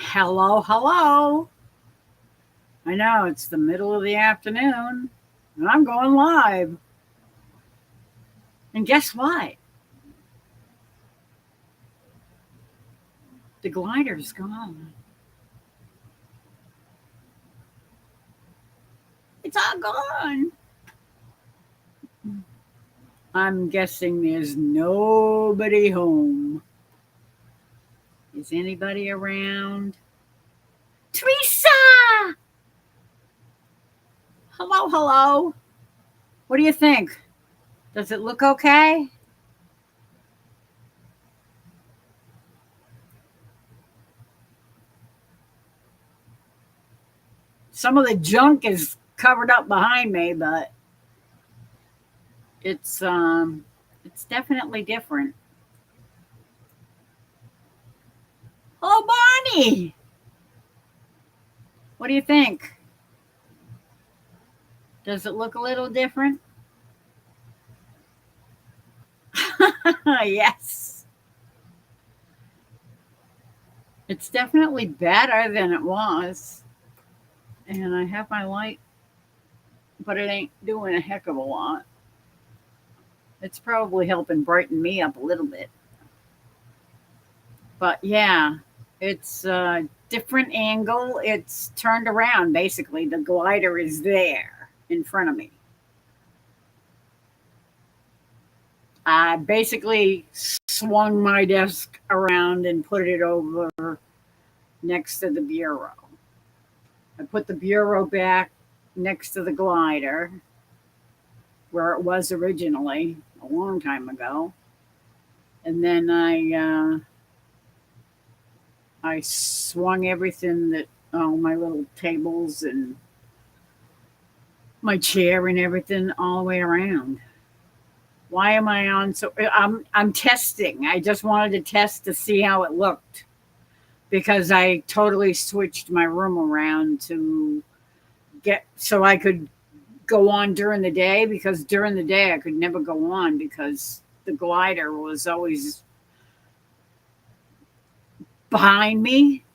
Hello, hello. I know it's the middle of the afternoon and I'm going live. And guess what? The glider's gone. It's all gone. I'm guessing there's nobody home. Is anybody around? Teresa! Hello, hello. What do you think? Does it look okay? Some of the junk is covered up behind me, but it's definitely different. Hello, Bonnie. What do you think? Does it look a little different? Yes. It's definitely better than it was. And I have my light, but it ain't doing a heck of a lot. It's probably helping brighten me up a little bit. But yeah, it's a different angle. It's turned around basically. The glider is there in front of me. I basically swung my desk around and put it over next to the bureau. I put the bureau back next to the glider where it was originally a long time ago. And then I swung everything that all my little tables and my chair and everything all the way around. Why am I on? So I'm testing. I just wanted to test to see how it looked because I totally switched my room around to get so I could go on during the day because during the day I could never go on because the glider was always behind me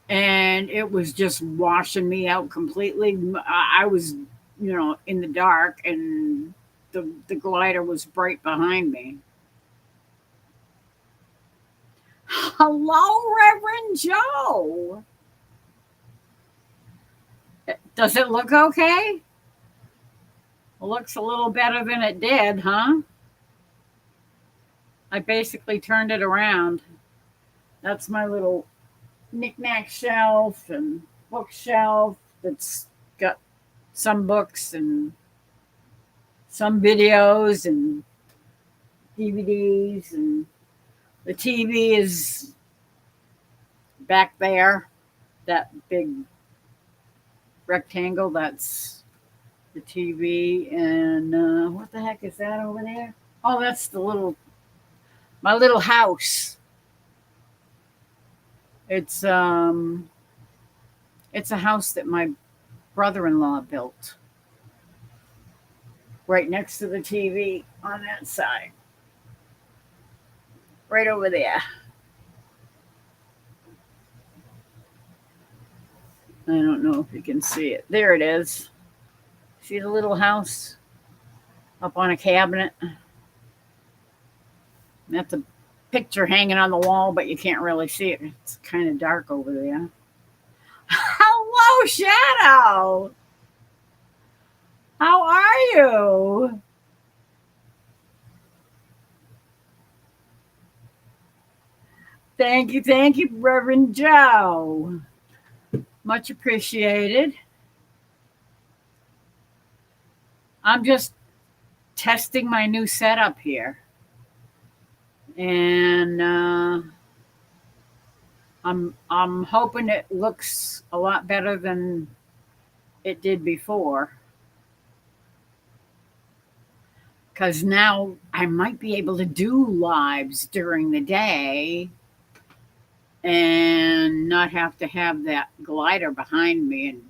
and it was just washing me out completely. I was, in the dark and the glider was right behind me. Hello, Reverend Joe. Does it look okay? It looks a little better than it did, huh? I basically turned it around. That's my little knickknack shelf and bookshelf that's got some books and some videos and DVDs, and the TV is back there. That big rectangle, that's the TV. And what the heck is that over there? Oh, that's my little house. It's um, it's a house that my brother-in-law built right next to the TV on that side, right over there. I don't know if you can see it. There it is. See the little house up on a cabinet? That's a picture hanging on the wall, but you can't really see it. It's kind of dark over there. Hello, Shadow. How are you? Thank you, Reverend Joe. Much appreciated. I'm just testing my new setup here. And I'm hoping it looks a lot better than it did before. Because now I might be able to do lives during the day and not have to have that glider behind me and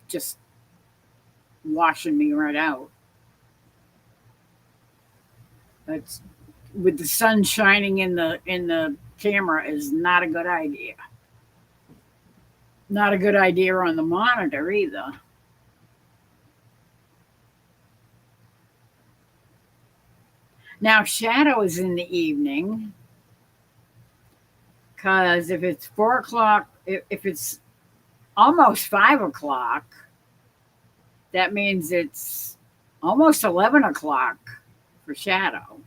just washing me right out. That's with the sun shining in the camera is not a good idea. Not a good idea on the monitor either. Now, shadows in the evening, because if it's 4 o'clock, if it's almost 5 o'clock, that means it's almost 11 o'clock for shadow.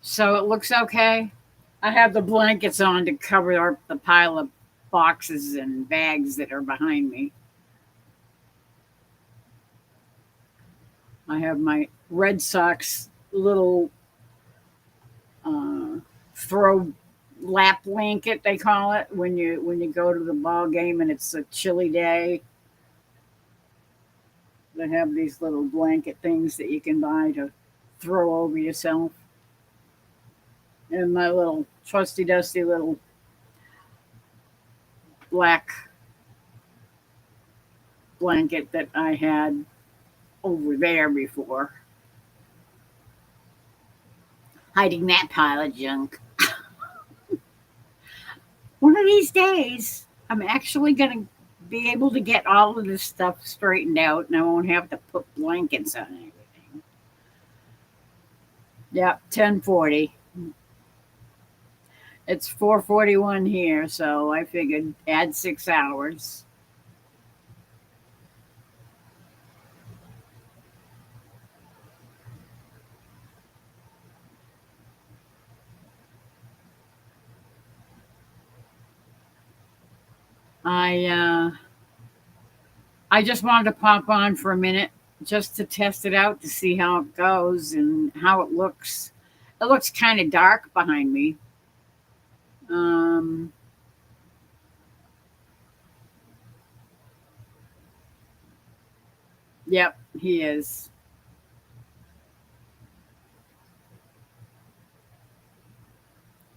So it looks okay. I have the blankets on to cover up the pile of boxes and bags that are behind me. I have my Red Sox little uh, throw lap blanket, they call it, when you go to the ball game and it's a chilly day. They have these little blanket things that you can buy to throw over yourself. And my little trusty dusty little black blanket that I had over there before, hiding that pile of junk. One of these days, I'm actually going to be able to get all of this stuff straightened out and I won't have to put blankets on everything. Yep, 10:40. It's 4:41 here, so I figured add 6 hours. I I just wanted to pop on for a minute just to test it out to see how it goes and how it looks. It looks kind of dark behind me. Um, yep, he is.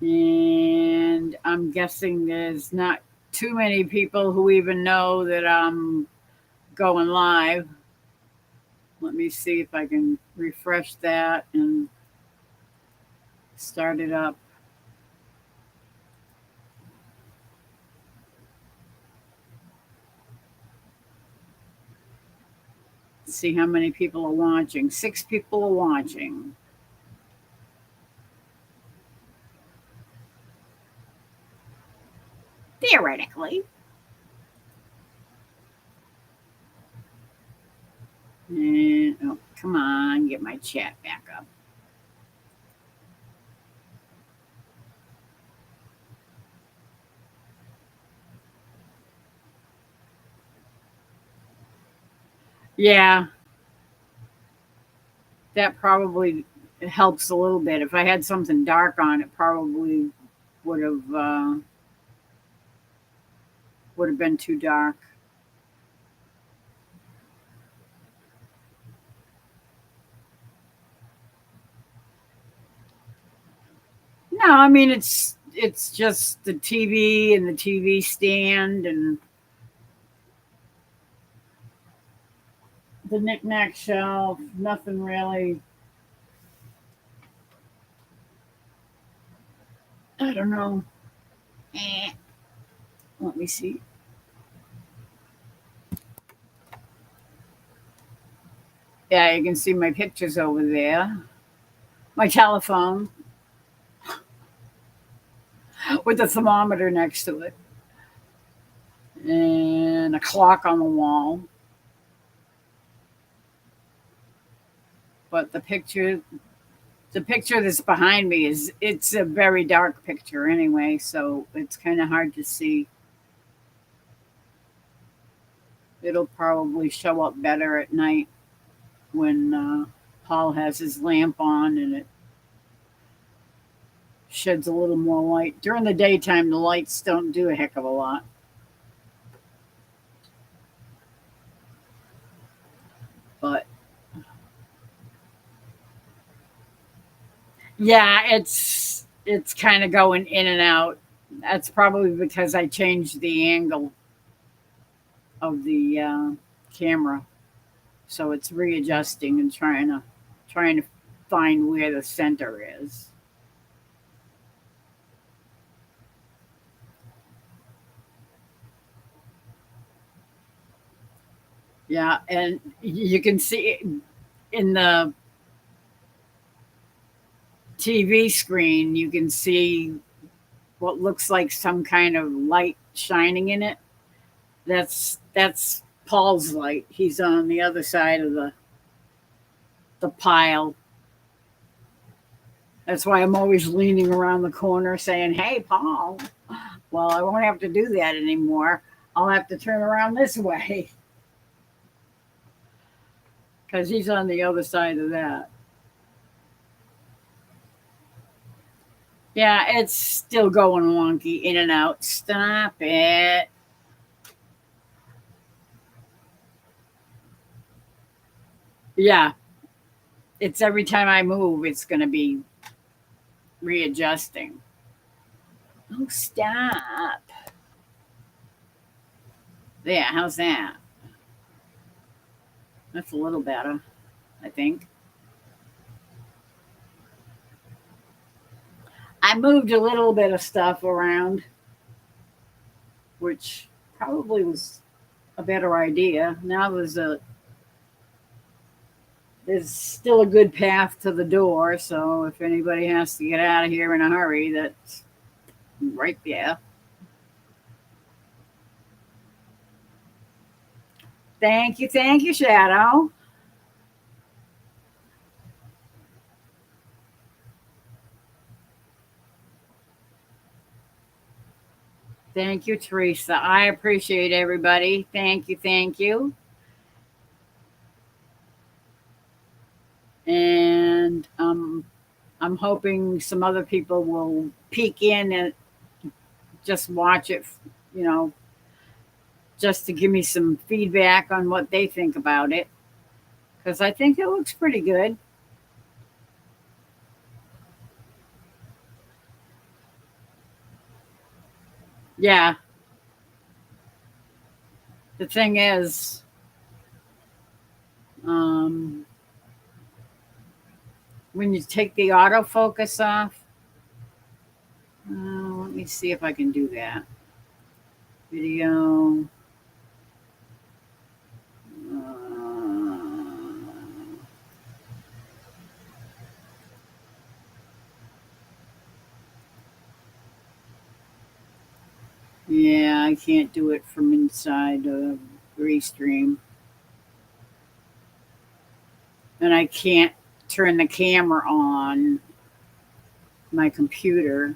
And I'm guessing there's not too many people who even know that I'm going live. Let me see if I can refresh that and start it up. See how many people are watching. 6 people are watching. Theoretically. And, oh, come on, get my chat back up. Yeah, that probably helps a little bit. If I had something dark on, it probably would have uh, would have been too dark. No, I mean it's just the TV and the TV stand and the knickknack shelf. Nothing really. I don't know. Eh, let me see. Yeah, you can see my pictures over there. My telephone with a thermometer next to it and a clock on the wall. But the picture that's behind me it's a very dark picture anyway, so it's kind of hard to see. It'll probably show up better at night when Paul has his lamp on and it sheds a little more light. During the daytime, the lights don't do a heck of a lot. But yeah, it's kind of going in and out. That's probably because I changed the angle. of the camera. So it's readjusting and trying to find where the center is. Yeah, and you can see in the TV screen, you can see what looks like some kind of light shining in it. That's Paul's light. He's on the other side of the pile. That's why I'm always leaning around the corner saying, "Hey, Paul." Well, I won't have to do that anymore. I'll have to turn around this way because he's on the other side of that. Yeah, it's still going wonky in and out. Stop it. Yeah, it's every time I move, it's going to be readjusting. Oh, stop. Yeah, how's that? That's a little better, I think. I moved a little bit of stuff around, which probably was a better idea. Now there's still a good path to the door, so if anybody has to get out of here in a hurry, that's right there. Thank you, Shadow. Thank you, Teresa. I appreciate everybody. Thank you, thank you. And I'm hoping some other people will peek in and just watch it, you know, just to give me some feedback on what they think about it. Because I think it looks pretty good. Yeah. The thing is, um, when you take the autofocus off, let me see if I can do that. Video. Yeah, I can't do it from inside Restream. And I can't turn the camera on my computer.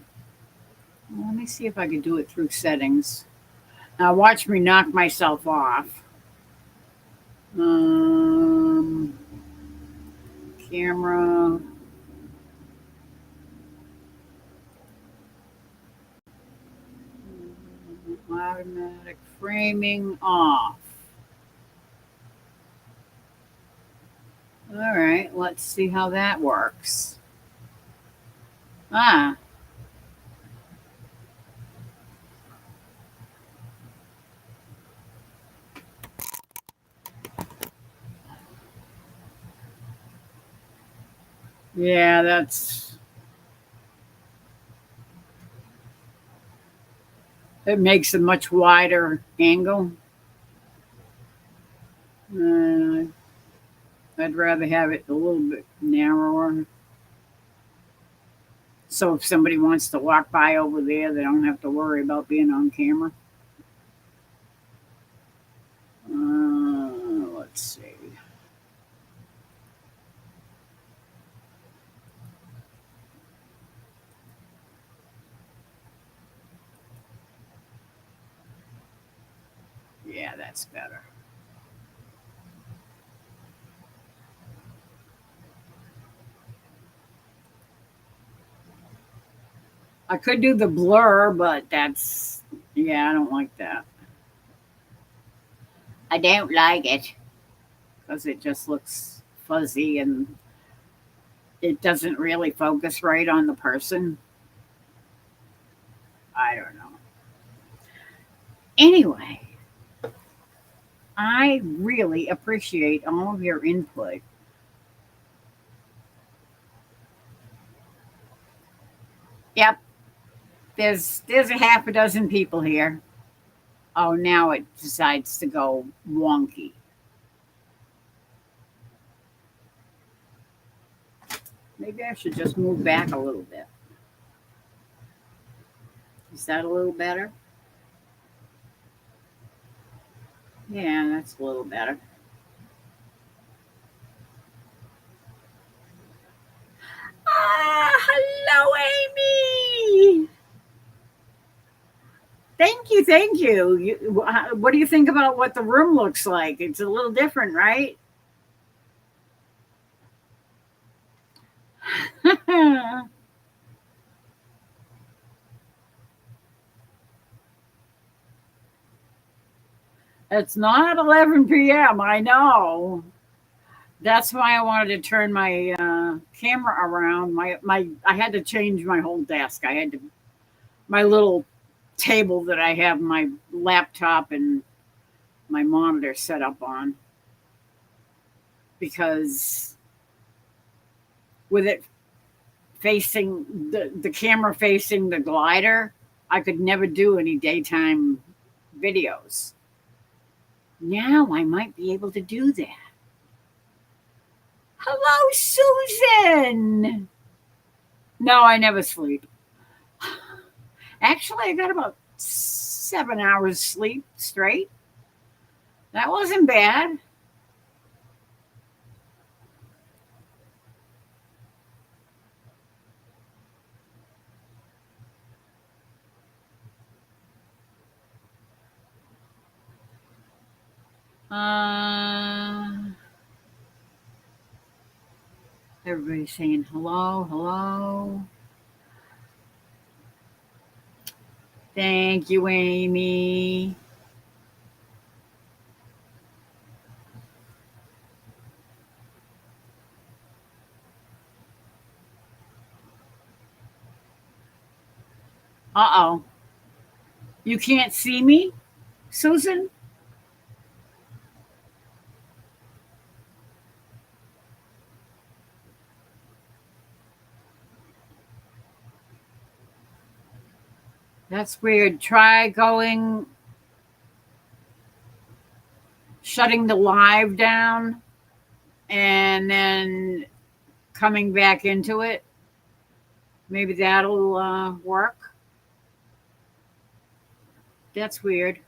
Well, let me see if I can do it through settings. Now, watch me knock myself off. Um, camera. Automatic framing off. All right, let's see how that works. Ah, yeah, it makes a much wider angle. Uh, I'd rather have it a little bit narrower. So if somebody wants to walk by over there, they don't have to worry about being on camera. Let's see. Yeah, that's better. I could do the blur, but yeah, I don't like that. I don't like it because it just looks fuzzy and it doesn't really focus right on the person. I don't know. Anyway, I really appreciate all of your input. Yep, there's a half a dozen people here. Oh, now it decides to go wonky. Maybe I should just move back a little bit. Is that a little better? Yeah, that's a little better. Ah, hello, Amy. Thank you, thank you. What do you think about what the room looks like? It's a little different, right? It's not 11 p.m. I know. That's why I wanted to turn my camera around. I had to change my whole desk. I had to my little table that I have my laptop and my monitor set up on because with it facing the camera facing the glider, I could never do any daytime videos. Now I might be able to do that. Hello, Susan. No, I never sleep. Actually, I got about 7 hours sleep straight. That wasn't bad. Uh, Everybody's saying hello, hello. Thank you, Amy. Uh oh. You can't see me, Susan? That's weird. Try shutting the live down and then coming back into it. Maybe that'll work. That's weird.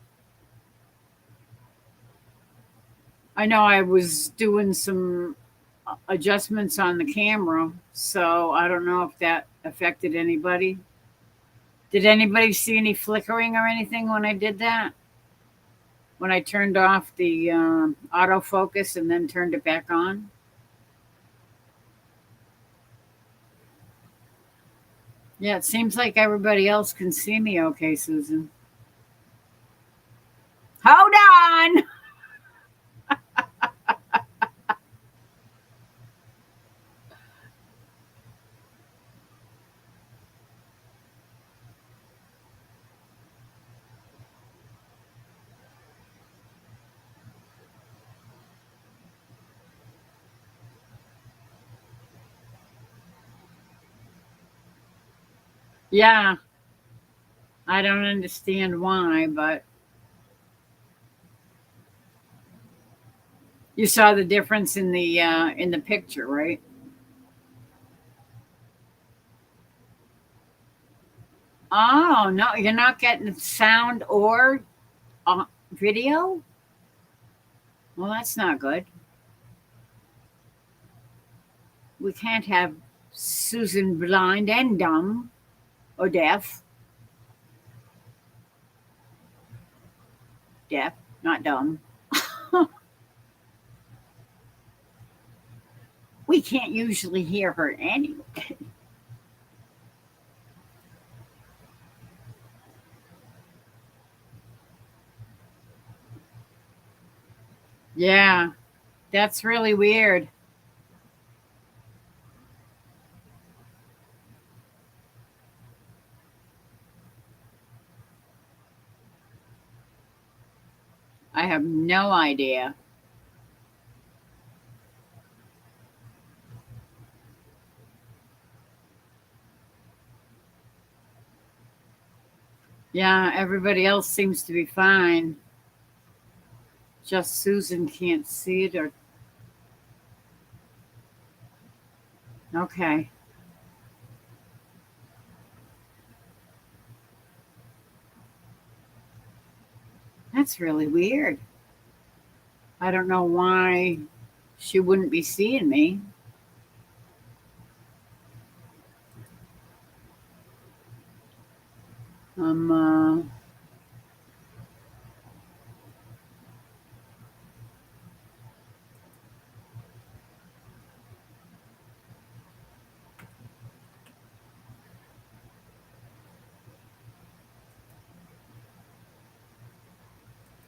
I know I was doing some adjustments on the camera, so I don't know if that affected anybody. Did anybody see any flickering or anything when I did that? When I turned off the autofocus and then turned it back on? Yeah, it seems like everybody else can see me okay, Susan. Hold on. Yeah, I don't understand why, but you saw the difference in the picture, right? Oh, no, you're not getting sound or video? Well, that's not good. We can't have Susan blind and dumb or deaf. Deaf, not dumb. We can't usually hear her anyway. Yeah, that's really weird. I have no idea. Yeah, everybody else seems to be fine. Just Susan can't see it or okay. That's really weird. I don't know why she wouldn't be seeing me. Uh,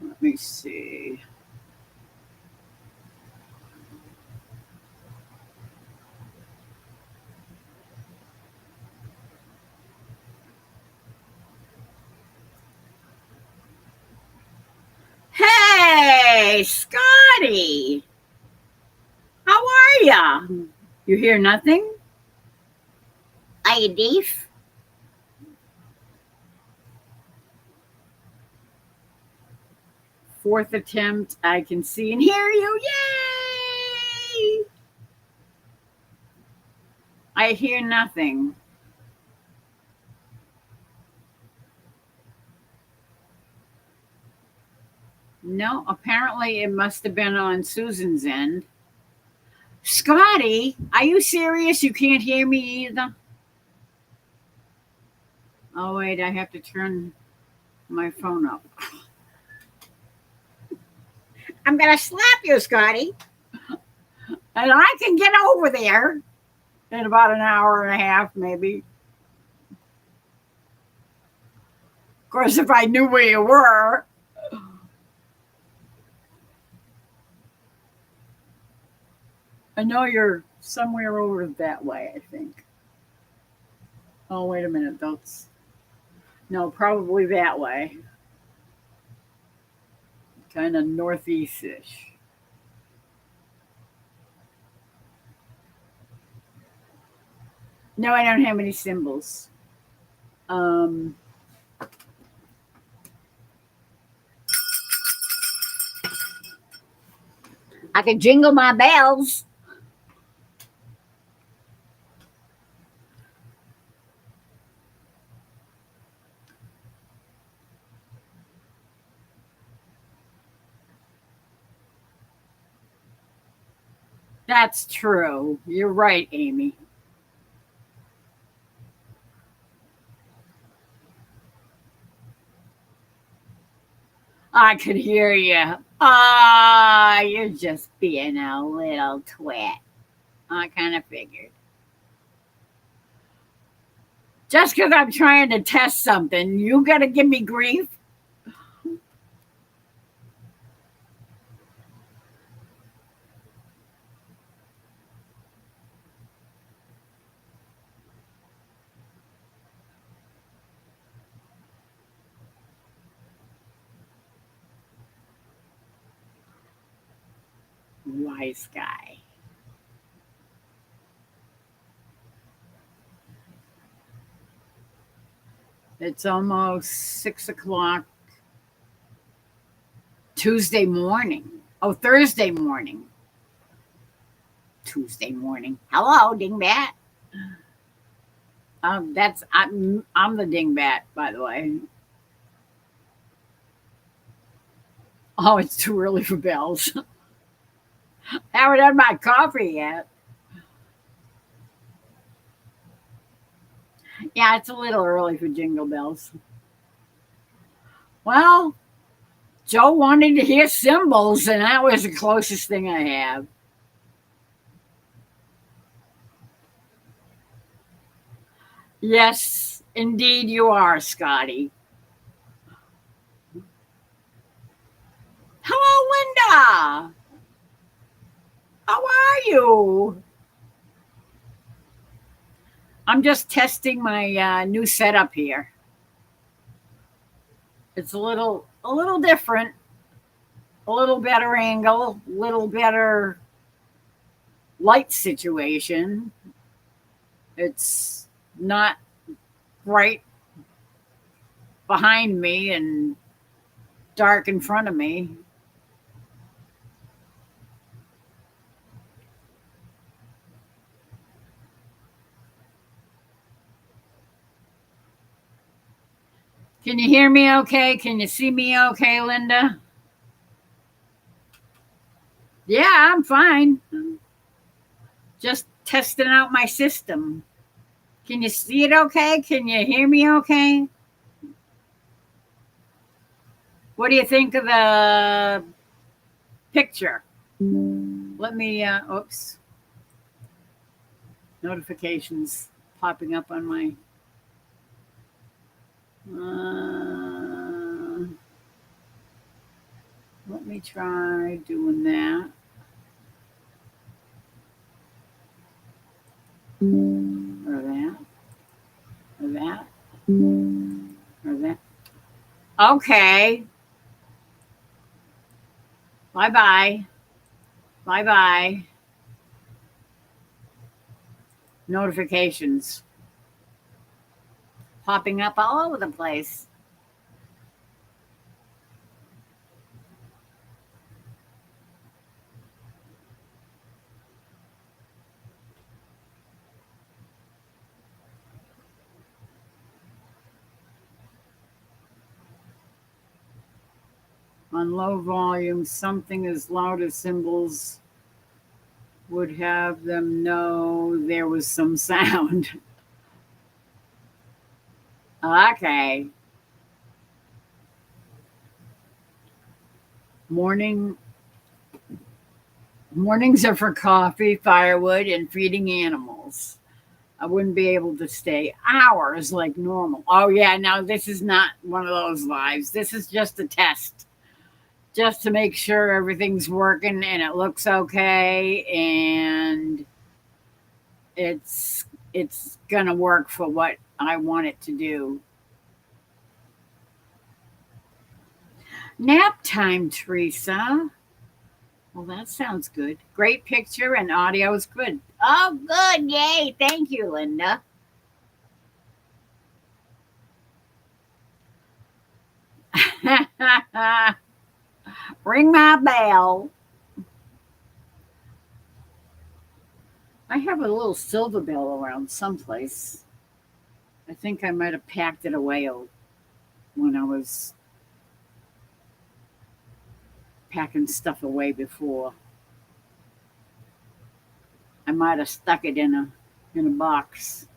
let me see. Hey, Scotty, how are ya? You hear nothing? Are you deaf? Fourth attempt. I can see and hear you. Yay! I hear nothing. No, apparently it must have been on Susan's end. Scotty, are you serious? You can't hear me either? Oh, wait, I have to turn my phone up. I'm going to slap you, Scotty. And I can get over there in about an hour and a half, maybe. Of course, if I knew where you were. I know you're somewhere over that way, I think. Oh, wait a minute. That's. No, probably that way. Kind of northeast ish. No, I don't have any symbols. Um, I could jingle my bells. That's true. You're right, Amy. I could hear you. Ah, you're just being a little twit. I kind of figured. Just because I'm trying to test something, you got to give me grief? Wise guy. It's almost 6 o'clock Tuesday morning. Oh, Thursday morning. Tuesday morning. Hello, dingbat. I'm the dingbat, by the way. Oh, it's too early for bells. Haven't had my coffee yet. Yeah, it's a little early for jingle bells. Well, Joe wanted to hear cymbals, and that was the closest thing I have. Yes, indeed, you are, Scotty. Hello, Linda. How are you? I'm just testing my new setup here. It's a little different. a little better angle, little better light situation. It's not right behind me and dark in front of me. Can you hear me okay? Can you see me okay, Linda? Yeah, I'm fine. Just testing out my system. Can you see it okay? Can you hear me okay? What do you think of the picture? Let me, oops, notifications popping up on my, uh, let me try doing that. Or that. Or that. Or that. Okay. Bye bye. Bye bye. Notifications popping up all over the place. On low volume, something as loud as cymbals would have them know there was some sound. Okay. Morning Mornings are for coffee, firewood, and feeding animals. I wouldn't be able to stay hours like normal. Oh, yeah, no, this is not one of those lives. This is just a test, just to make sure everything's working and it looks okay and it's gonna work for what I want it to do. Nap time, Teresa. Well, that sounds good. Great picture and audio is good. Oh, good. Yay. Thank you, Linda. Ring my bell. I have a little silver bell around someplace. I think I might have packed it away when I was packing stuff away before. I might have stuck it in a box.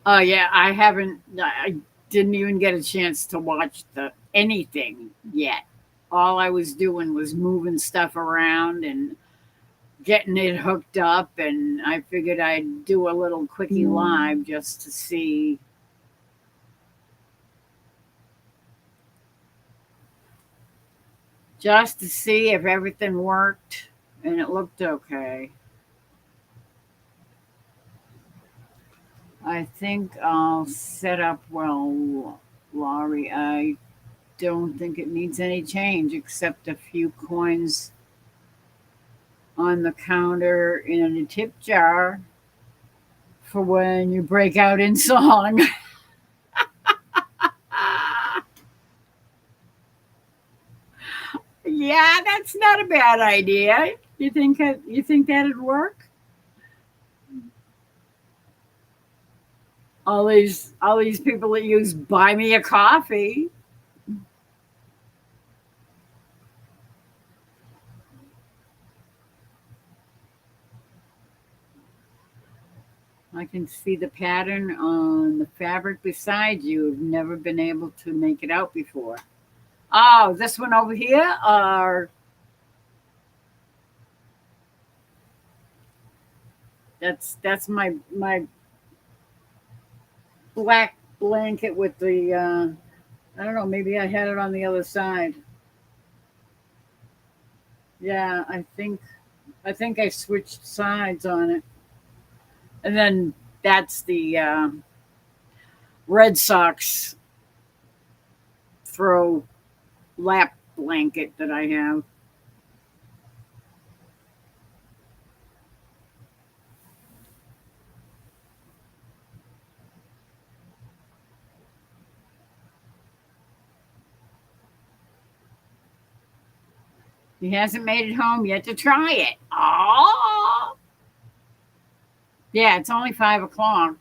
Oh yeah, I haven't. I didn't even get a chance to watch the anything yet. All I was doing was moving stuff around and getting it hooked up, and I figured I'd do a little quickie live just to see if everything worked, and it looked okay. I think I'll set up well, Laurie. I don't think it needs any change except a few coins on the counter in a tip jar for when you break out in song. Yeah, that's not a bad idea. You think that'd work? All these people that use buy me a coffee. I can see the pattern on the fabric beside you. Have never been able to make it out before. Oh, this one over here, or that's my black blanket with the. I don't know. Maybe I had it on the other side. Yeah, I think I switched sides on it. And then that's the Red Sox throw lap blanket that I have. He hasn't made it home yet to try it. Oh, yeah, it's only 5 o'clock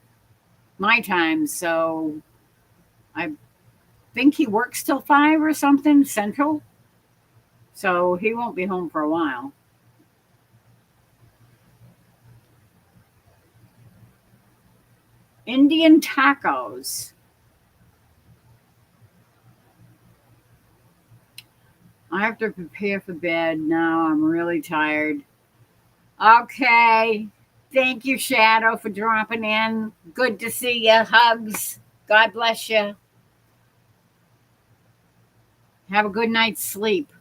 my time, so I think he works till 5 or something central. So he won't be home for a while. Indian tacos. I have to prepare for bed now. I'm really tired. Okay. Thank you, Shadow, for dropping in. Good to see you. Hugs. God bless you. Have a good night's sleep.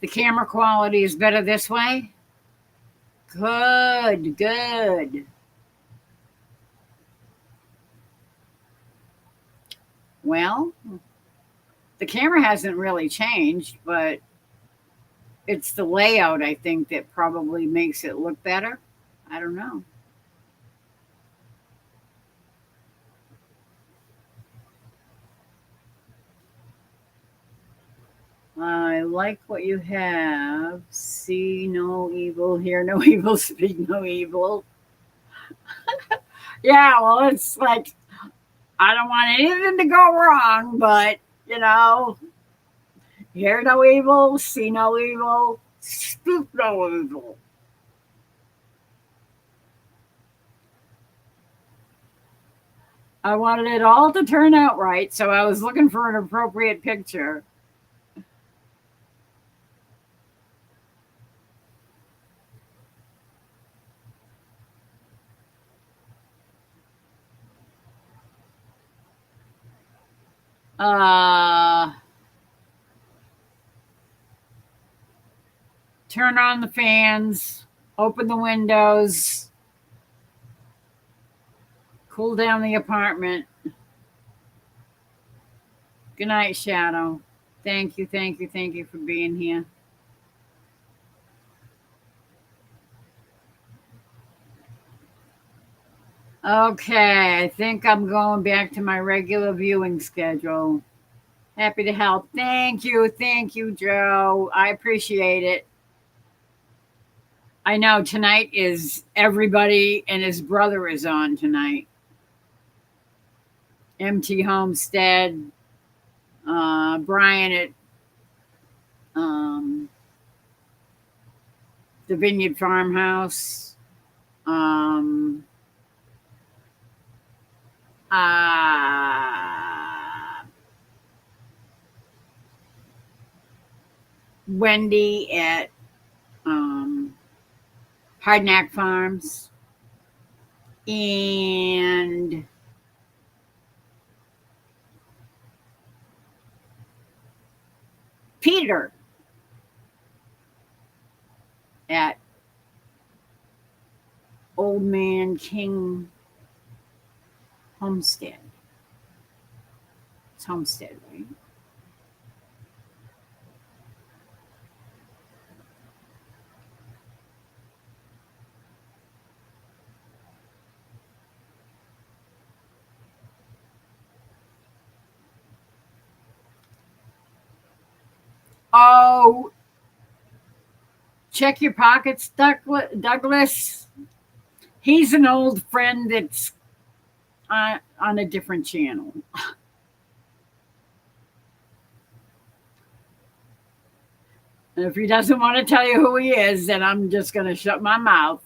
The camera quality is better this way. Good, good. Well, the camera hasn't really changed, but it's the layout, I think, that probably makes it look better. I don't know. I like what you have. See no evil, hear no evil, speak no evil. Yeah, well, it's like I don't want anything to go wrong, but you know, hear no evil, see no evil, speak no evil. I wanted it all to turn out right, so I was looking for an appropriate picture. Uh, Turn on the fans, open the windows, cool down the apartment. Good night, Shadow. Thank you, thank you, thank you for being here. Okay, I think I'm going back to my regular viewing schedule. Happy to help. Thank you, Joe. I appreciate it. I know tonight is everybody and his brother is on tonight. MT Homestead, Brian at um, the Vineyard Farmhouse, um, uh, Wendy at Hardknack Farms, and Peter at Old Man King Homestead. It's Homestead, right? Oh, check your pockets, Douglas. He's an old friend that's on a different channel. And if he doesn't want to tell you who he is, then I'm just going to shut my mouth.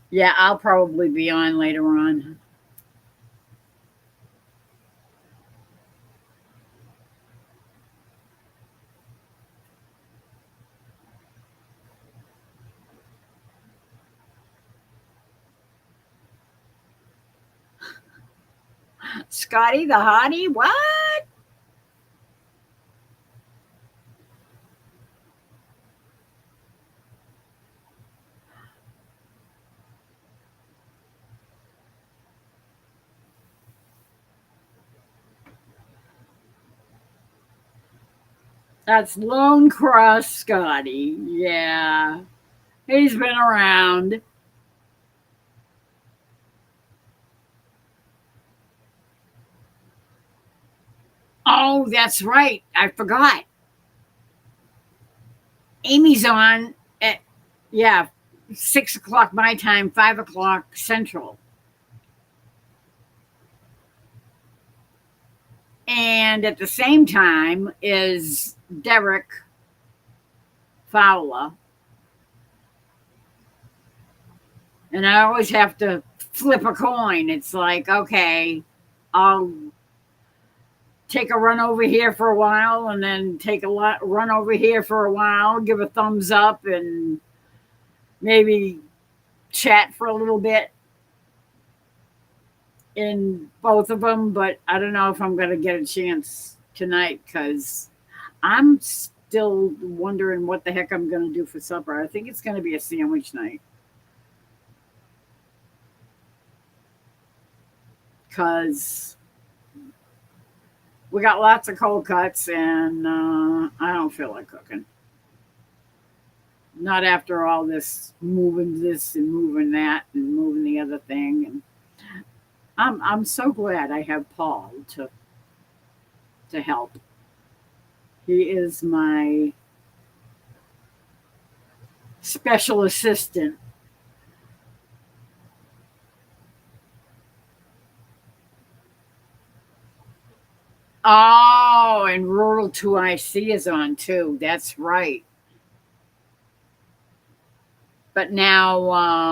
Yeah, I'll probably be on later on. Scotty the hottie? What? That's Lone Cross Scotty. Yeah. He's been around. Oh, that's right. I forgot. Amy's on at, yeah, 6 o'clock my time, 5 o'clock Central. And at the same time is Derek Fowler. And I always have to flip a coin. It's like, okay, I'll take a run over here for a while and then take a run over here for a while, give a thumbs up, and maybe chat for a little bit in both of them. But I don't know if I'm going to get a chance tonight because I'm still wondering what the heck I'm going to do for supper. I think it's going to be a sandwich night because we got lots of cold cuts and I don't feel like cooking. Not after all this moving this and moving that and moving the other thing. And I'm so glad I have Paul to help. He is my special assistant. Oh, and Rural 2IC is on too. That's right. But now,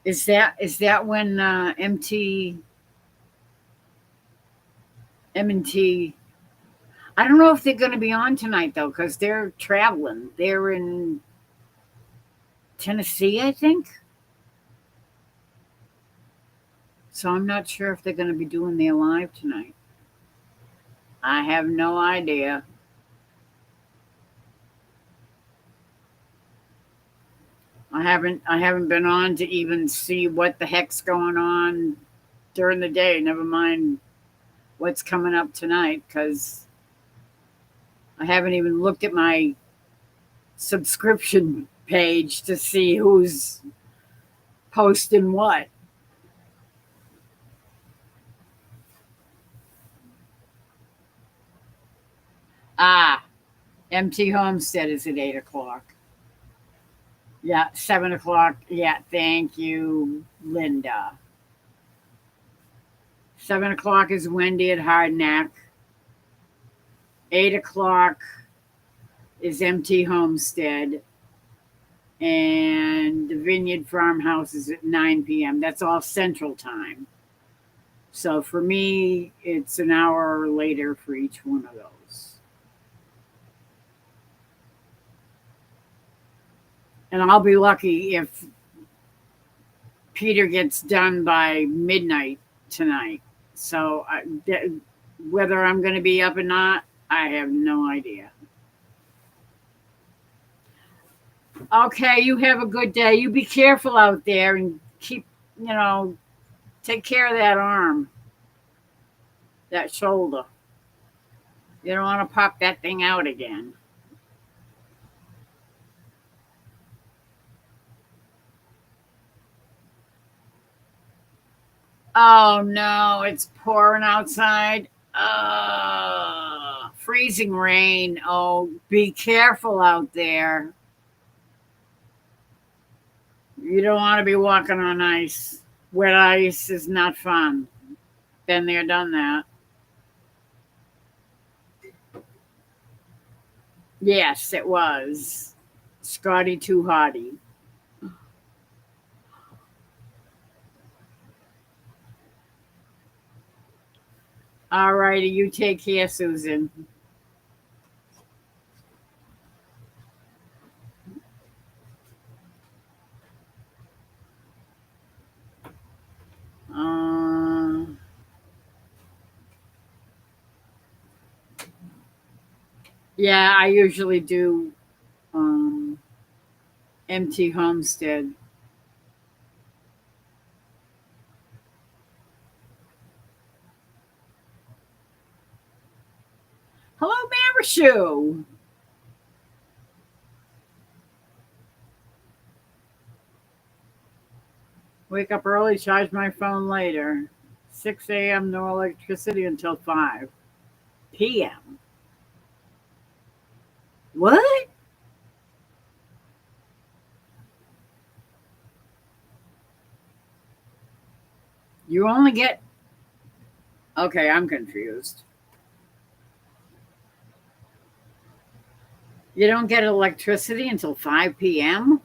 is that when M&T? I don't know if they're going to be on tonight though, because they're traveling. They're in Tennessee, I think. So I'm not sure if they're going to be doing their live tonight. I have no idea. I haven't been on to even see what the heck's going on during the day. Never mind what's coming up tonight because I haven't even looked at my subscription page to see who's posting what. Ah, MT Homestead is at 8 o'clock. Yeah, 7 o'clock. Yeah, thank you, Linda. 7 o'clock is Wendy at Hardneck. 8 o'clock is MT Homestead. And the Vineyard Farmhouse is at 9 p.m. That's all Central Time. So for me, it's an hour later for each one of those. And I'll be lucky if Peter gets done by midnight tonight. So whether I'm going to be up or not, I have no idea. Okay, you have a good day. You be careful out there and keep, take care of that arm, that shoulder. You don't want to pop that thing out again. Oh no, it's pouring outside. Freezing rain. Oh, be careful out there. You don't want to be walking on ice. Wet ice is not fun. Been there, done that. Yes, it was. Scotty Too Hottie. All righty, you take care, Susan. Yeah, I usually do um, empty homestead. Hello, Marishu. Wake up early, charge my phone later. 6 a.m. no electricity until 5 p.m. What? You only get. Okay, I'm confused. You don't get electricity until 5 p.m.?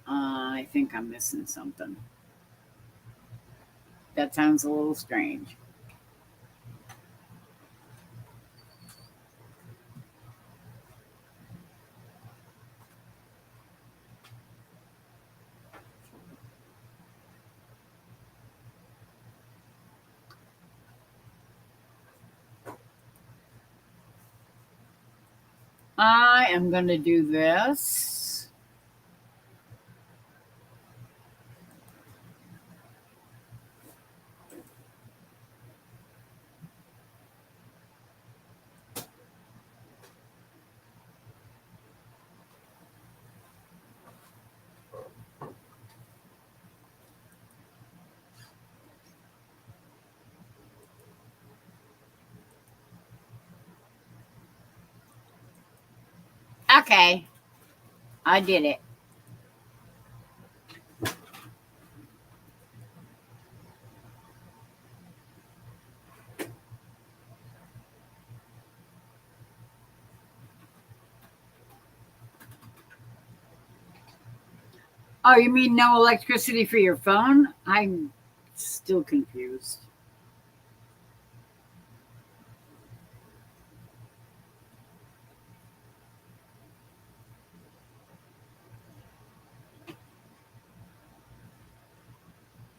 I think I'm missing something. That sounds a little strange. I am going to do this. Okay, I did it. Oh, you mean no electricity for your phone? I'm still confused.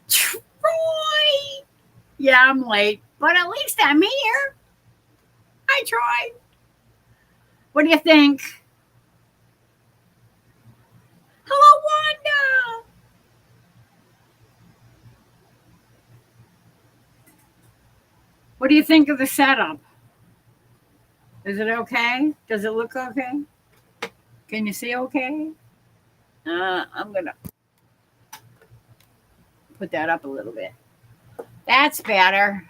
Troy! Yeah, I'm late, but at least I'm here. Hi, Troy. What do you think? Hello, Wanda. What do you think of the setup? Is it okay? Does it look okay? Can you see okay? I'm going to put that up a little bit. That's better.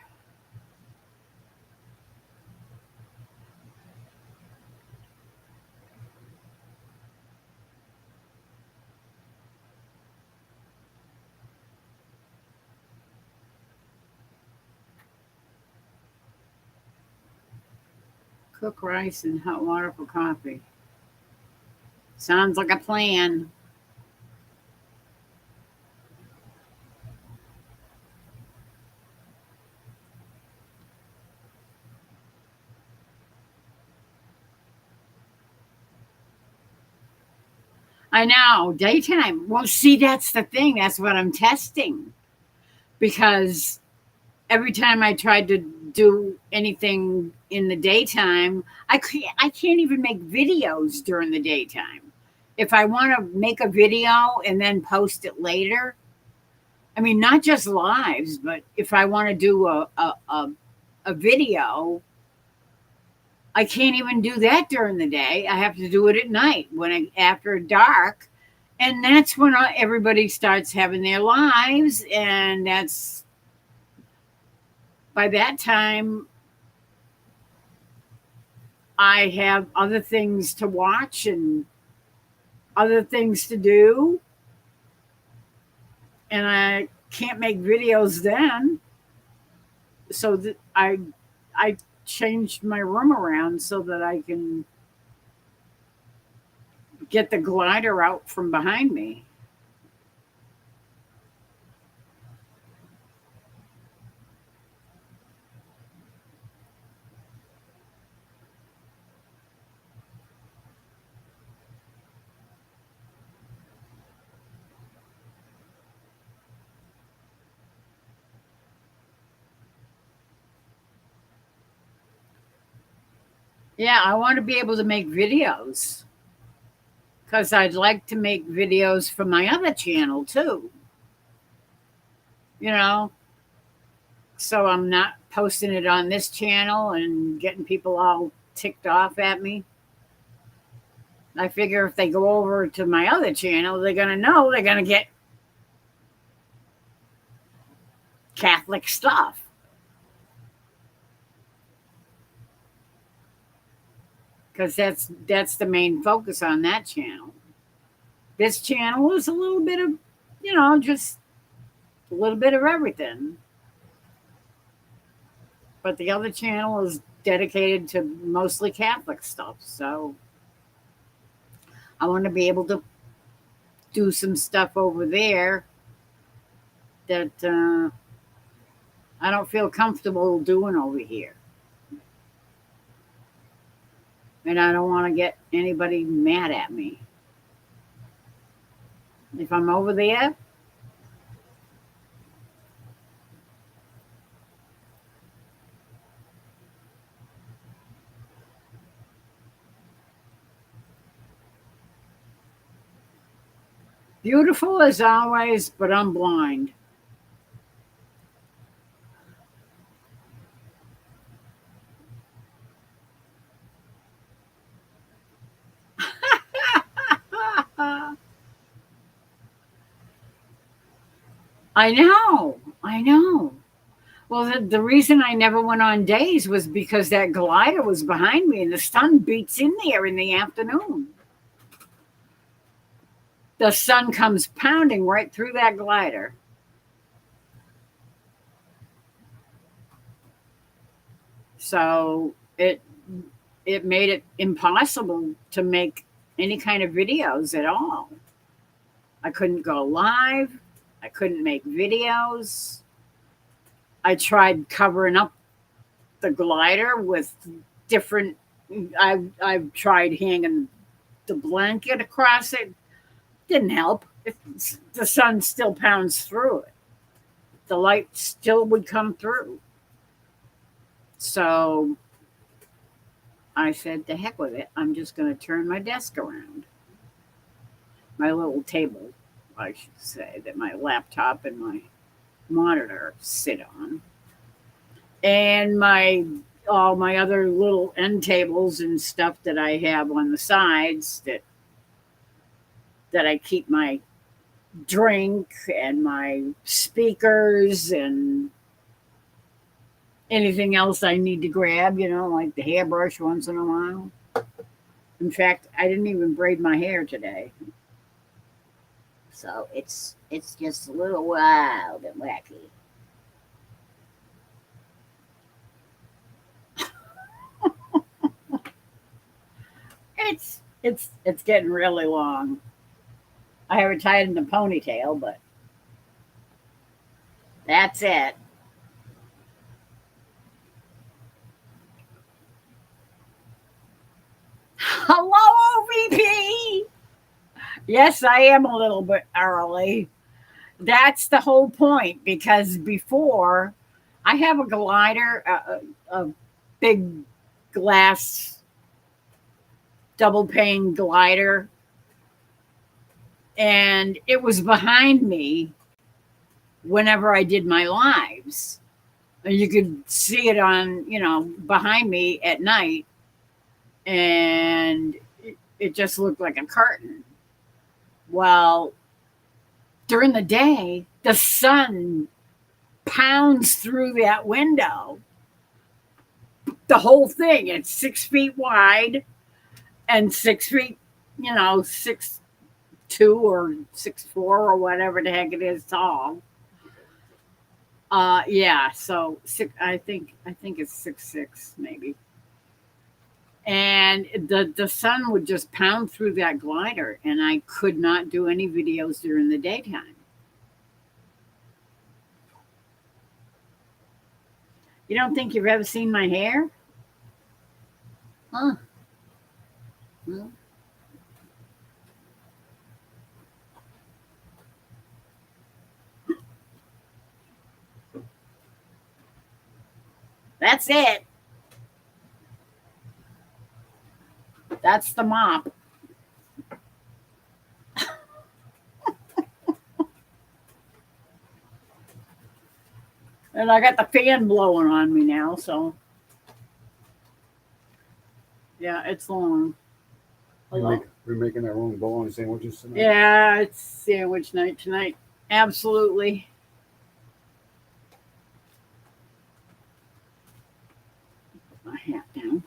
Cook rice and hot water for coffee. Sounds like a plan. I know, daytime. Well, see, that's the thing. That's what I'm testing because every time I tried to do anything in the daytime, I can't even make videos during the daytime. If I want to make a video and then post it later, I mean, not just lives, but if I want to do a video, I can't even do that during the day. I have to do it at night after dark, and that's when everybody starts having their lives, and that's by that time I have other things to watch and other things to do, and I can't make videos then. So I changed my room around so that I can get the glider out from behind me. Yeah, I want to be able to make videos because I'd like to make videos for my other channel too. You know, so I'm not posting it on this channel and getting people all ticked off at me. I figure if they go over to my other channel, they're going to know they're going to get Catholic stuff. Because that's the main focus on that channel. This channel is a little bit of, just a little bit of everything. But the other channel is dedicated to mostly Catholic stuff. So I want to be able to do some stuff over there that I don't feel comfortable doing over here. And I don't want to get anybody mad at me. If I'm over there, beautiful as always, but I'm blind. I know. I know. Well, the reason I never went on days was because that glider was behind me and the sun beats in there in the afternoon. The sun comes pounding right through that glider. So it made it impossible to make any kind of videos at all. I couldn't go live. I couldn't make videos. I tried covering up the glider with different. I've tried hanging the blanket across it. Didn't help. The sun still pounds through it. The light still would come through. So I said, "The heck with it. I'm just going to turn my desk around, my little table, I should say, that my laptop and my monitor sit on, and my all my other little end tables and stuff that I have on the sides that I keep my drink and my speakers and anything else I need to grab, like the hairbrush once in a while. In fact, I didn't even braid my hair today. So it's just a little wild and wacky. It's getting really long. I have it tied in a ponytail, but that's it. Hello, OVP. Yes, I am a little bit early. That's the whole point because before I have a glider, a big glass double pane glider, and it was behind me whenever I did my lives. And you could see it on, behind me at night, and it just looked like a curtain. Well, during the day, the sun pounds through that window. The whole thing, it's 6 feet wide and 6 feet, 6'2" or 6'4" or whatever the heck it is tall. Yeah, so I think it's 6'6" maybe. And the sun would just pound through that glider, and I could not do any videos during the daytime. You don't think you've ever seen my hair? Huh? Well, that's it. That's the mop. And I got the fan blowing on me now, so yeah, it's long. Hello? We're making our own bologna sandwiches tonight. Yeah, it's sandwich night tonight. Absolutely. Put my hat down.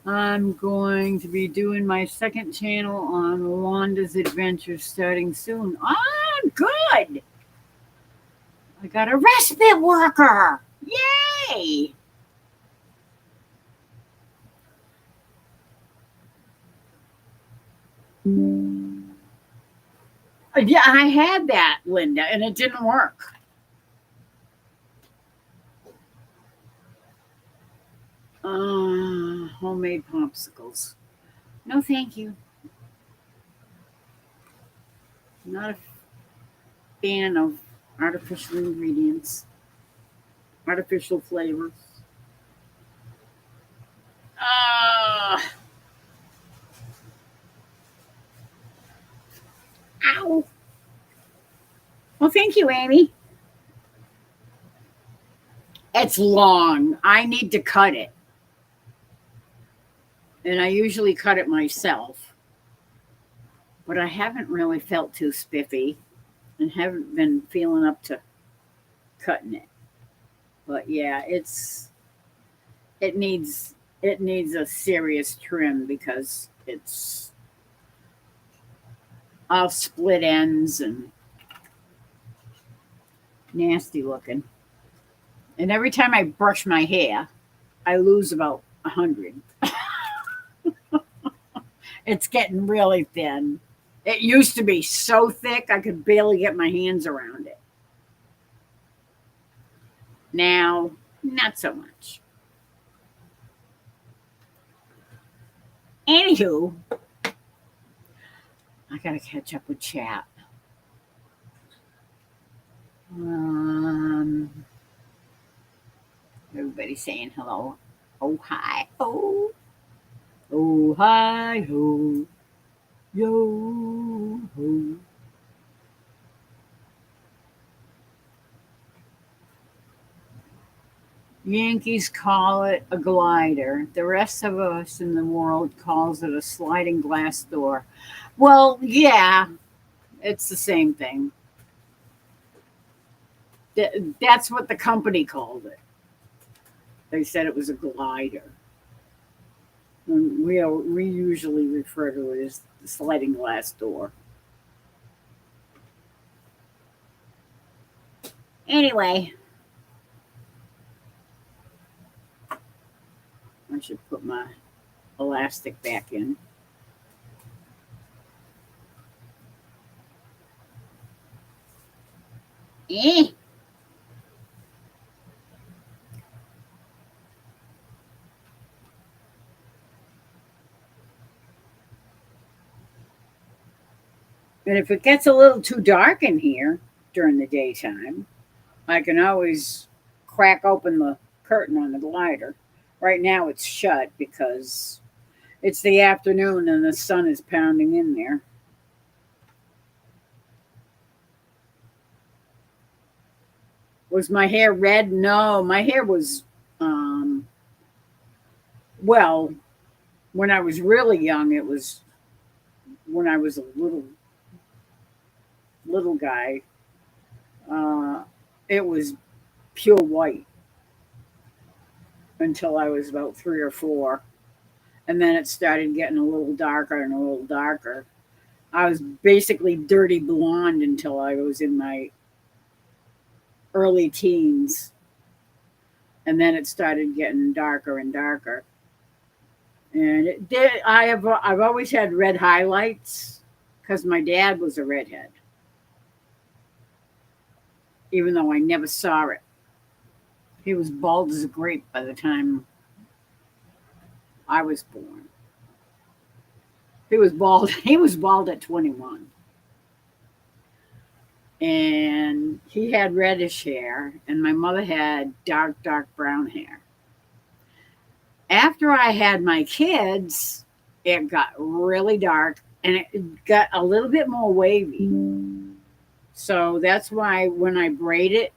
I'm going to be doing my second channel on Wanda's Adventures starting soon. Ah, good. I got a respite worker. Yay. Yeah, I had that, Linda, and it didn't work. Homemade popsicles. No, thank you. Not a fan of artificial ingredients, artificial flavors. Uh, Ow. Well, thank you, Amy. It's long. I need to cut it. And I usually cut it myself. But I haven't really felt too spiffy and haven't been feeling up to cutting it. But yeah, it needs a serious trim because it's all split ends and nasty looking. And every time I brush my hair, I lose about 100. It's getting really thin. It used to be so thick I could barely get my hands around it. Now, not so much. Anywho, I gotta catch up with chat. Everybody's saying hello. Oh hi. Oh. Oh hi ho. Yo ho. Yankees call it a glider. The rest of us in the world calls it a sliding glass door. Well, yeah, it's the same thing. That's what the company called it. They said it was a glider. And we usually refer to it as the sliding glass door. Anyway, I should put my elastic back in. Eh. And if it gets a little too dark in here during the daytime, I can always crack open the curtain on the glider. Right now it's shut because it's the afternoon and the sun is pounding in there. Was my hair red? No, my hair was, well, when I was really young, it was when I was a little guy. Uh, it was pure white until I was about 3 or 4. And then it started getting a little darker and a little darker. I was basically dirty blonde until I was in my early teens. And then it started getting darker and darker. And it did. I've always had red highlights because my dad was a redhead, even though I never saw it. He was bald as a grape by the time I was born. He was bald. He was bald at 21. And he had reddish hair, and my mother had dark, dark brown hair. After I had my kids, it got really dark and it got a little bit more wavy. So that's why when I braid it,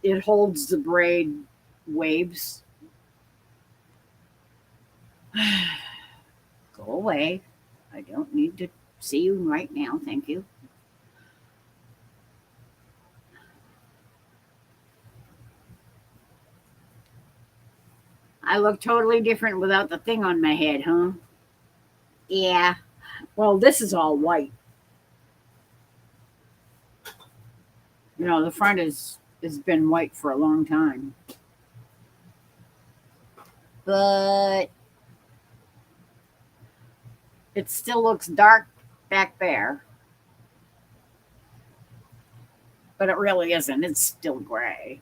it holds the braid waves. Go away. I don't need to see you right now. Thank you. I look totally different without the thing on my head, huh? Yeah. Well, this is all white. You know, the front is has been white for a long time. But it still looks dark back there. But it really isn't. It's still gray.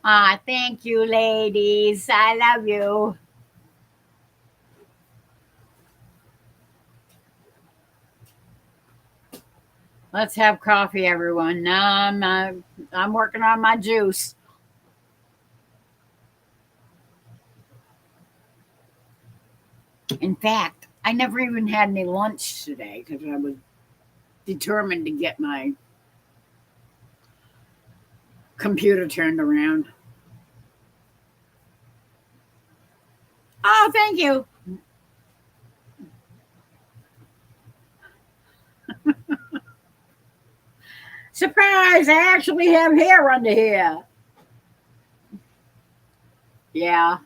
Ah, thank you, ladies. I love you. Let's have coffee, everyone. Now I'm working on my juice. In fact, I never even had any lunch today because I was determined to get my computer turned around. Oh, thank you. Surprise! I actually have hair under here. Yeah,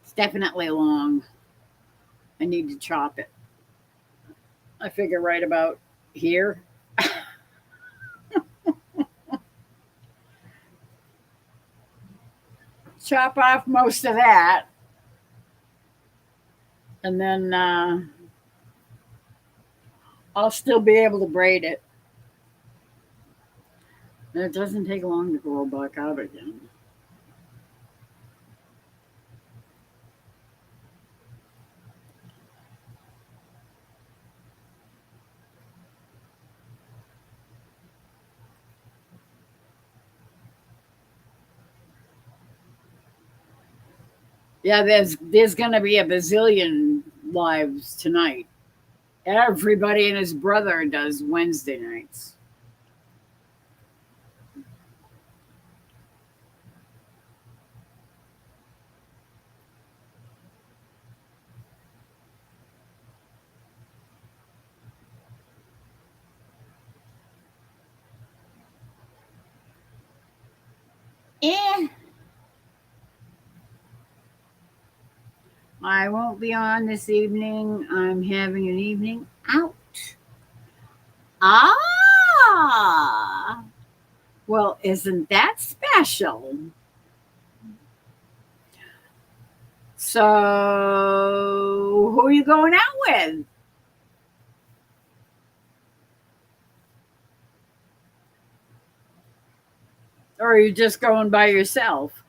it's definitely long. I need to chop it. I figure right about here. Chop off most of that, and then I'll still be able to braid it. And it doesn't take long to grow back out again. Yeah, there's gonna be a bazillion lives tonight. Everybody and his brother does Wednesday nights. Eh, I won't be on this evening. I'm having an evening out. Ah, well, isn't that special? So, who are you going out with? Or are you just going by yourself?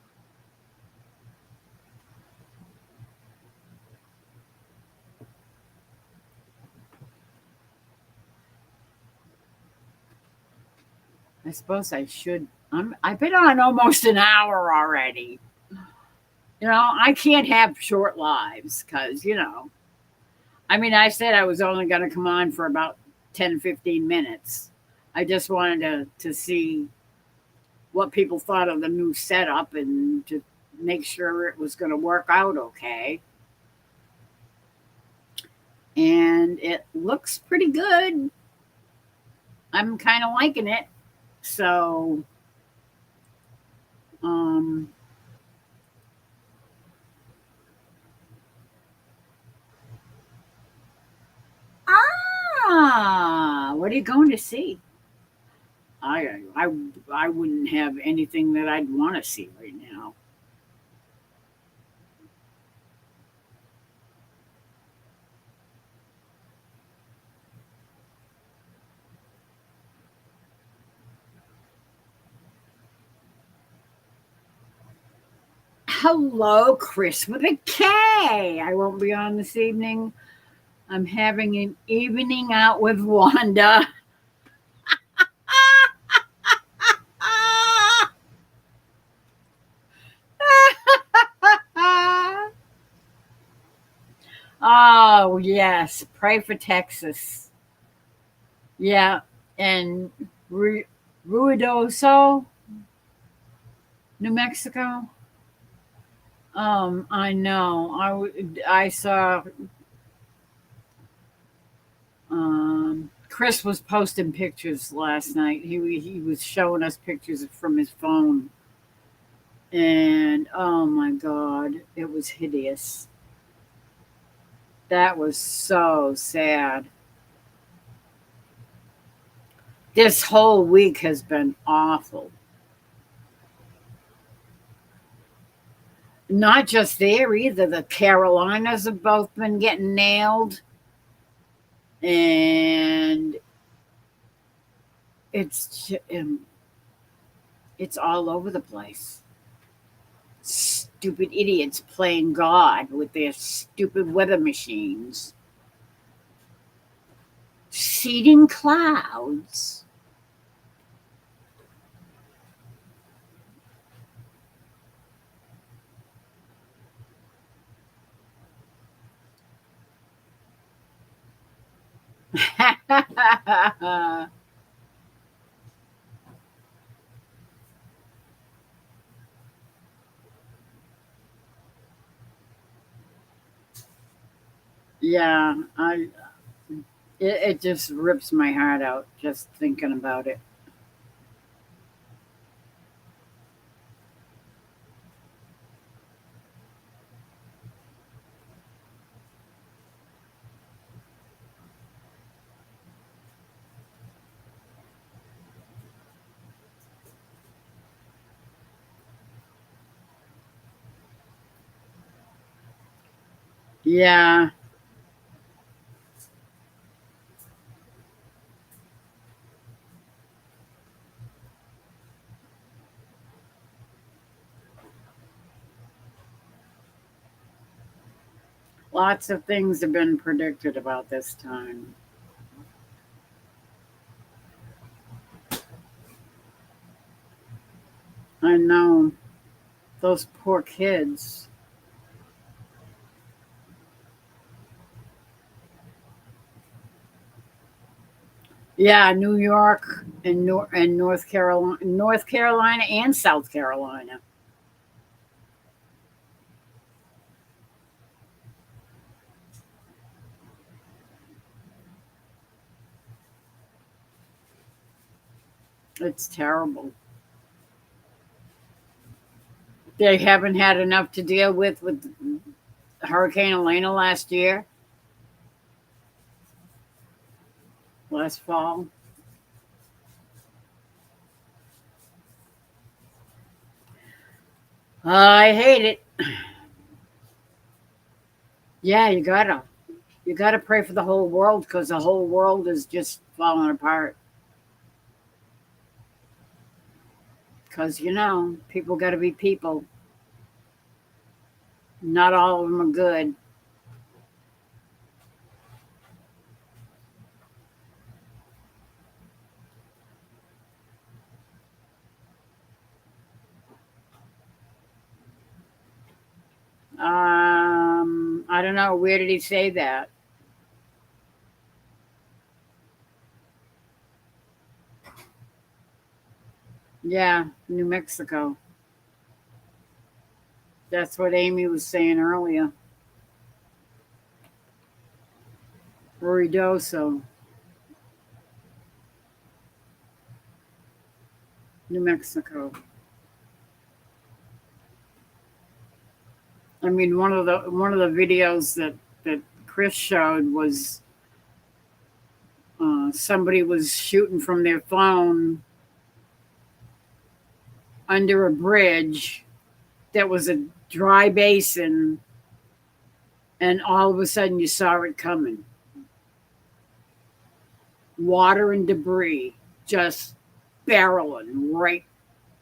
I suppose I should. I've been on almost an hour already. You know, I can't have short lives because, I mean, I said I was only going to come on for about 10, 15 minutes. I just wanted to see what people thought of the new setup and to make sure it was going to work out okay. And it looks pretty good. I'm kind of liking it. So, um, what are you going to see? I wouldn't have anything that I'd want to see right now. Hello, Chris with a K. I won't be on this evening. I'm having an evening out with Wanda. Oh, yes. Pray for Texas. Yeah. And Ruidoso, New Mexico. I know. I saw Chris was posting pictures last night. He was showing us pictures from his phone. And oh my God, it was hideous. That was so sad. This whole week has been awful. Not just there either. The Carolinas have both been getting nailed. And it's all over the place. Stupid idiots playing God with their stupid weather machines. Seeding clouds. Yeah, it just rips my heart out just thinking about it. Yeah, lots of things have been predicted about this time. I know those poor kids. Yeah, New York and North Carolina and South Carolina. It's terrible. They haven't had enough to deal with Hurricane Elena last year, last fall. I hate it. Yeah, you gotta pray for the whole world because the whole world is just falling apart. Because people got to be people. Not all of them are good. I don't know. Where did he say that? Yeah, New Mexico. That's what Amy was saying earlier. Ruidoso, New Mexico. I mean, one of the videos that Chris showed was somebody was shooting from their phone under a bridge that was a dry basin, and all of a sudden you saw it coming. Water and debris just barreling right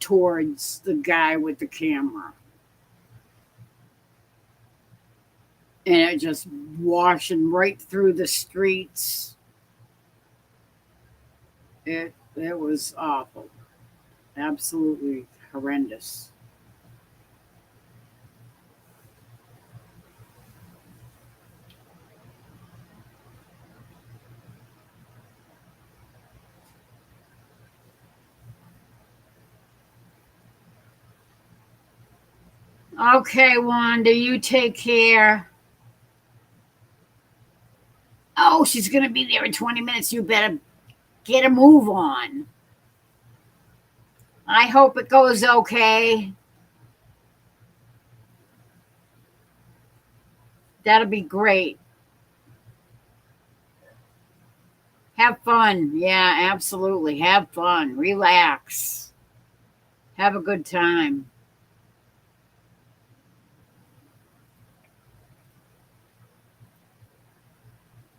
towards the guy with the camera. and it just washing right through the streets. It was awful, absolutely horrendous. Okay, Wanda, you take care. Oh, she's gonna be there in 20 minutes. You better get a move on. I hope it goes okay. That'll be great. Have fun. Yeah, absolutely. Have fun. Relax. Have a good time.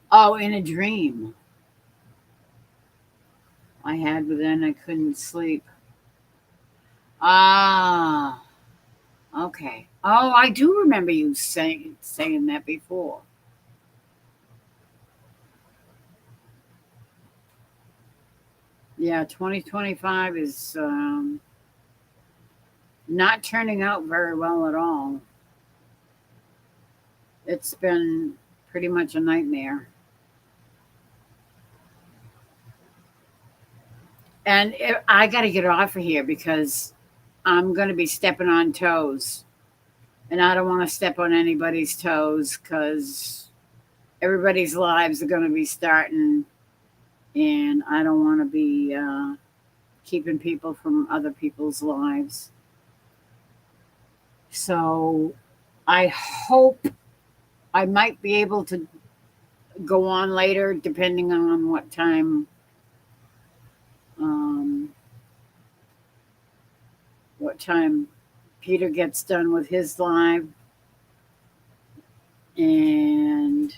Oh, in a dream I had, but then I couldn't sleep. Ah, okay. Oh, I do remember you saying that before. Yeah, 2025 is not turning out very well at all. It's been pretty much a nightmare. And I got to get off of here because I'm going to be stepping on toes. And I don't want to step on anybody's toes because everybody's lives are going to be starting. And I don't want to be keeping people from other people's lives. So I hope I might be able to go on later, depending on um, what time Peter gets done with his live, and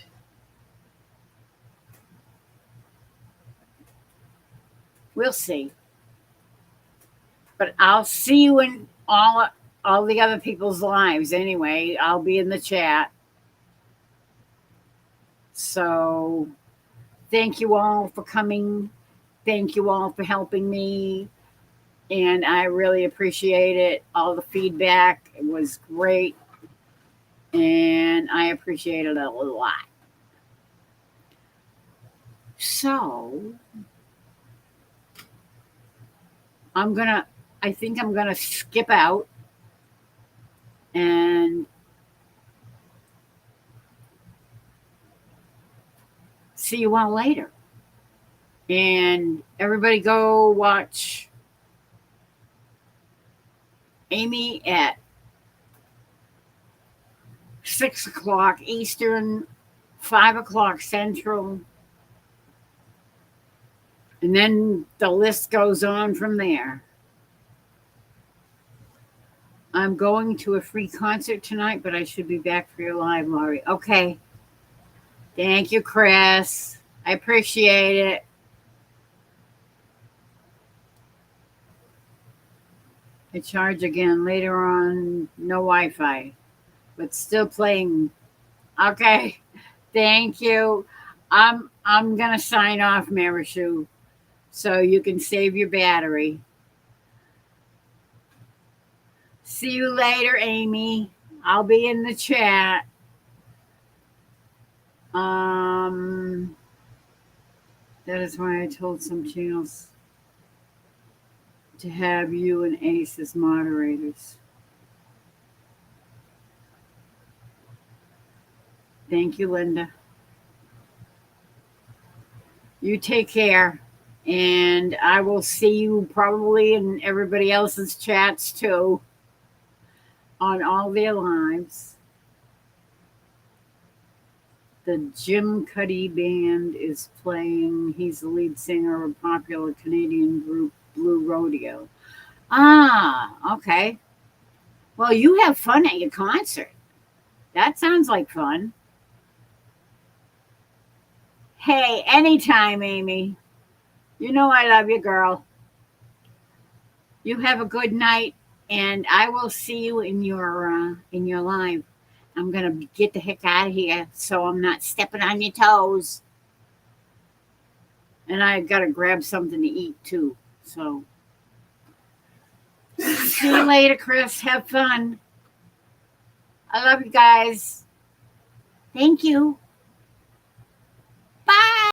we'll see. But I'll see you in all the other people's lives anyway. I'll be in the chat. So thank you all for coming. Thank you all for helping me. And I really appreciate it. All the feedback, it was great. And I appreciate it a lot. So I think I'm gonna skip out and see you all later. And everybody go watch Amy at 6 o'clock Eastern, 5 o'clock Central. And then the list goes on from there. I'm going to a free concert tonight, but I should be back for your live, Laurie. Okay. Thank you, Chris. I appreciate it. I charge again later on. No Wi-Fi, but still playing. Okay. Thank you. I'm gonna sign off, Marishu, so you can save your battery. See you later, Amy. I'll be in the chat. That is why I told some channels to have you and Ace as moderators. Thank you, Linda. You take care. And I will see you probably in everybody else's chats too on all their lives. The Jim Cuddy Band is playing. He's the lead singer of a popular Canadian group, Blue Rodeo. Ah, okay. Well, you have fun at your concert. That sounds like fun. Hey, anytime, Amy. You know I love you, girl. You have a good night, and I will see you in your live. I'm gonna get the heck out of here so I'm not stepping on your toes. And I gotta grab something to eat too. So see you later, Chris. Have fun. I love you guys. Thank you.